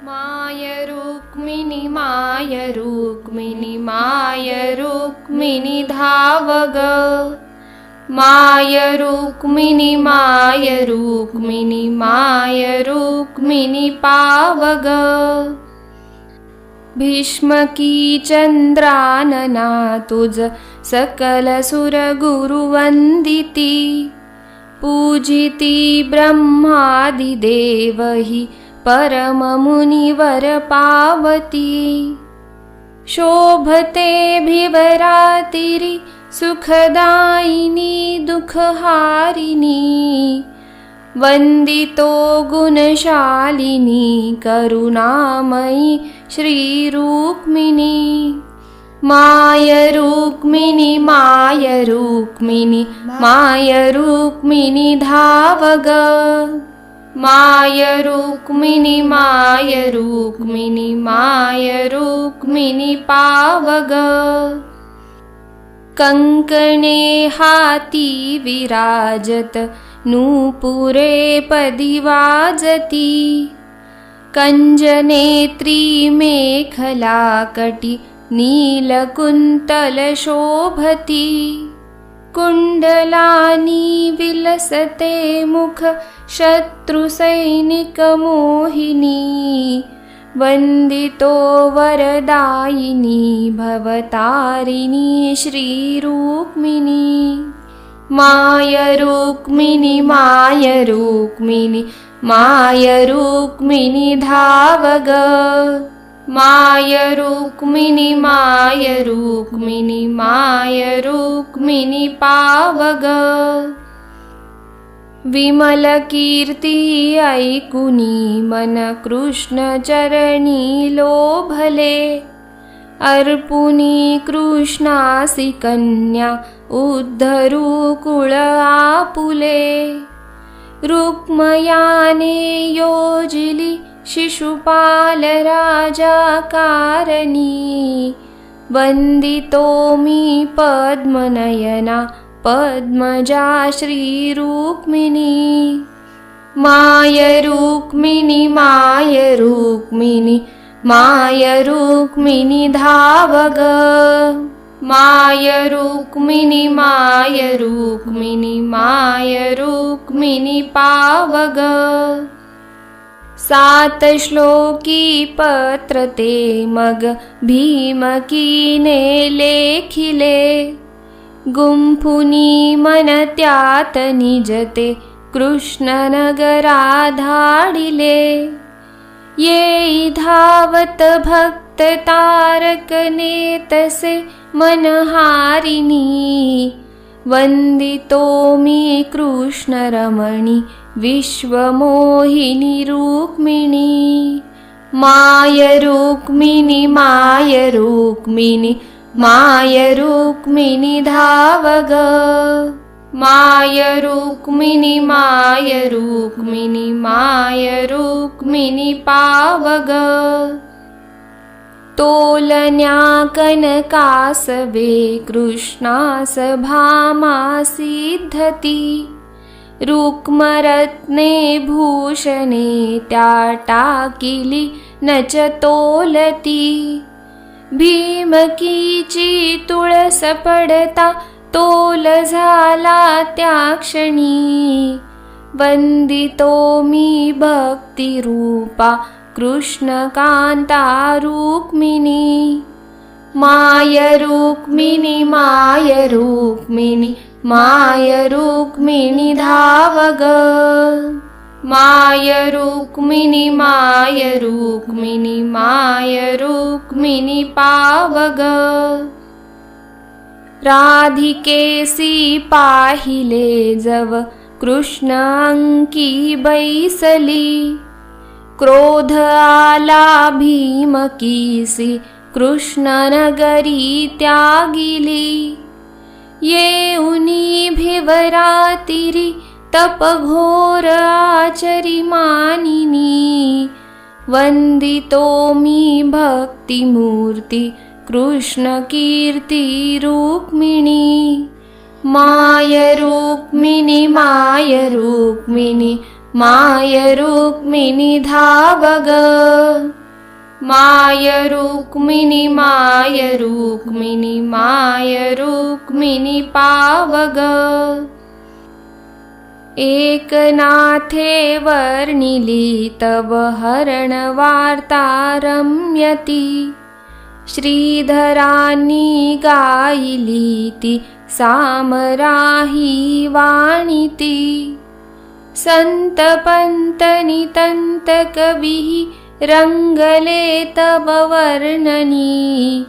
माय रुक्मिणी माय रुक्मिणी माय रुक्मिणी धाव ग माय रुक्मिणी माय रुक्मिणी माय रुक्मिणी पाव ग भीष्मकी चंद्रानना तुझ सकल सुर गुरु वंदिती पूजिती ब्रह्मादि देवहि परम मुनिवर पावती शोभते भिवरातिरि सुखदायिनी दुःखहारिणी वंदितो गुणशालिनी करुणामयी श्रीरुक्मिणी माय रुक्मिणी माय रुक्मिणी माय रुक्मिणी धाव ग माय रुक्मिणी माय रुक्मिणी माय रुक्मिणी पाव ग कंकणे हाती विराजत नूपुरे पदी वाजती कंजनेत्री मेखला कटी नीलकुंतल शोभती कुंडलानी विलसते मुख शत्रुसैनिक मोहिनी वंदितो वरदायिनी भवतारिणी श्रीरुक्मिणी माय रुक्मिणी माय रुक्मिणी माय रुक्मिणी धाव ग माय रुक्मिणी माय रुक्मिणी माय रुक्मिणी पाव ग विमल कीर्ती ऐकुनी मन कृष्ण चरणी लोभले अर्पुनी कृष्णासी कन्या उद्धरू कुळ आपुले रुक्मयाने योजिली शिशुपाल राजा कारणी वंदितो मी पद्मनयना पद्मजा श्रीरुक्मिणी माय रुक्मिणी माय रुक्मिणी माय रुक्मिणी धाव ग माय रुक्मिणी माय रुक्मिणी माय रुक्मिणी पाव ग सात श्लोकी पत्र ते मग भीमकीने लेखिले गुंफुनी मन त्यात निजते कृष्ण नगरा धाडिले ये धावत भक्त तारक नेतसे मनहारिणी वंदितो मी कृष्ण रमणी विश्वमोहिनी रुक्मिणी माय रुक्मिणी माय रुक्मिणी माय रुक्मिणी धाव ग माय रुक्मिणी माय रुक्मिणी माय रुक्मिणी पाव ग तोलन्या कनकासवे कृष्णास भामा सिद्धती रुक्मरत्ने भूषणे त्या टाकिली नच तोलती भीमकीची तुळस पडता तोल झाला त्या क्षणी वंदितो मी भक्ती रूपा कृष्णकांता रुक्मिणी माय रुक्मिणी माय रुक्मिणी माय रुक्मिणी धाव ग माय रुक्मिणी माय रुक्मिणी माय रुक्मिणी पाव ग राधिकेसी पाहिले जव कृष्ण अंकी बैसली क्रोध आला भीमकीसी कृष्ण नगरी त्यागिली येऊनी भिवरातिरी तप घोर आचरी मानिनी वंदितो मी भक्ती मूर्ती कृष्ण कीर्ती रुक्मिणी माय रुक्मिणी माय रुक्मिणी माय रुक्मिणी धावग माय रुक्मिणी माय रुक्मिणी माय रुक्मिणी पावग एकनाथे वर्णिली तव हरण वार्ता रम्यती श्रीधरानी गायिलीति सामराही वाणिती संत पंत नितंत कविः रंगले तव वर्णनी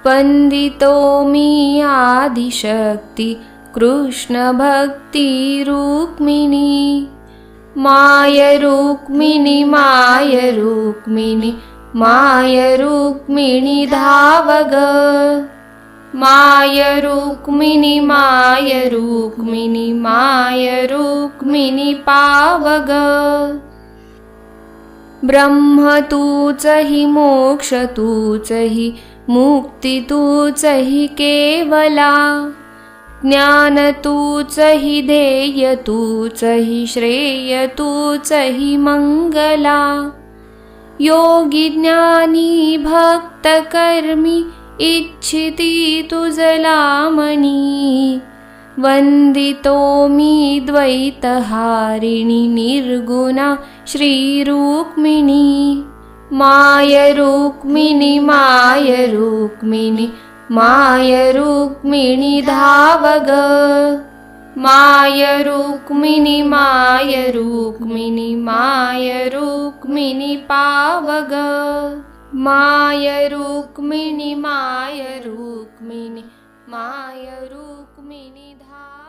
वंदितो मी आदिशक्ति कृष्ण भक्ति रुक्मिणी माय रुक्मिणी माय रुक्मिणी माय रुक्मिणी धावग माय रुक्मिणी माय रुक्मिणी माय रुक्मिणी पावग ब्रह्म तूच हि मोक्ष तूच हि मुक्ति तूच हि केवला ज्ञान तूच हि ध्येय तूच हि श्रेय तूच हि मंगला योगी ज्ञानी भक्त कर्मी इच्छिती तुझलामणी वंदितो मी द्वैतहारिणी निर्गुणा श्री रुक्मिणी माय रुक्मिणी माय रुक्मिणी माय रुक्मिणी धावग माय रुक्मिणी माय रुक्मिणी माय रुक्मिणी पावग माय रुक्मिणी माय रुक्मिणी माय रुक्मिणी धावग।